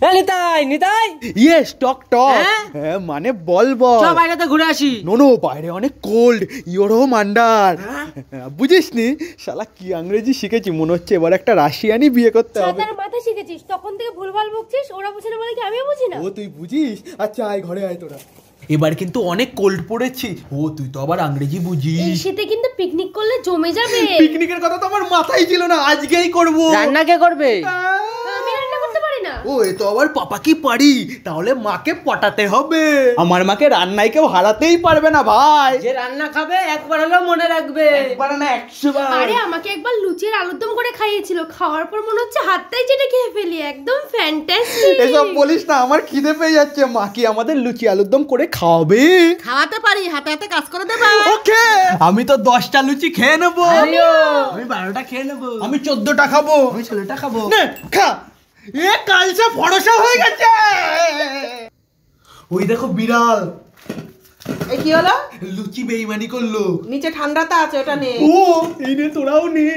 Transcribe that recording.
Nitai Nitai yes টক টক। হ্যাঁ মানে বল বল। চল বাইরেতে ঘুরে আসি। নো বাইরে অনেক কোল্ড, ইউরো মান্ডার। বুঝিসনি শালা কি ইংরেজি শিখেছি, মনে হচ্ছে এবার একটা রাশিয়ানি বিয়ে করতে হবে। তার মাথা শিখেছিস, তখন থেকে ভুলভাল বকছিস। ওরা বুঝে না বলে কি আমিও বুঝি না? ও তুই বুঝিস? আচ্ছা আয় ঘরে আয় তোরা। এবার কিন্তু অনেক কোল্ড পড়েছি। ও তুই তো আবার ইংরেজি বুঝিস। এই শীতে কিন্তু পিকনিক করলে জমে যাবে। পিকনিকের কথা তো আমার মাথায় ছিল না, আজকেই করব। রান্না কে করবে? আমি রান্না করতে পারি না। ও এ তো আবার পাপা কি পারি, তাহলে মাকে পটাতে হবে। আমার মাকে রান্নায় কেউ হারাতেই পারবে না ভাই। যে রান্না খাবে একবার হলেও মনে রাখবে, একবার না 100 বার। আরে আমাকে একবার লুচির আলুরদম করে খাইয়েছিল, খাওয়ার পর মনে হচ্ছে হাতটাই চেটে খেয়ে ফেলি। একদম ফ্যান্টাস্টিক। এসব বলিস না, আমার খিদে পেয়ে যাচ্ছে। মা কি আমাদের লুচি আলুরদম করে খাওয়াবে? খাওয়াতে পারি, হাতে হাতে কাজ করে দেবা। ওকে, আমি তো 10টা লুচি খেয়ে নেবো। আমি 12টা খেয়ে নেবো। আমি 14টা খাবো। আমি 16টা খাবো। নে খা। এ কালসা ফড়সা হয়ে গেছে। ওই দেখো বিড়াল। এই কি হলো? লুচি বেইমানি করলো। নিচে ঠান্ডাটা আছে, ওটা নে। ও এই নে তোরাও নে।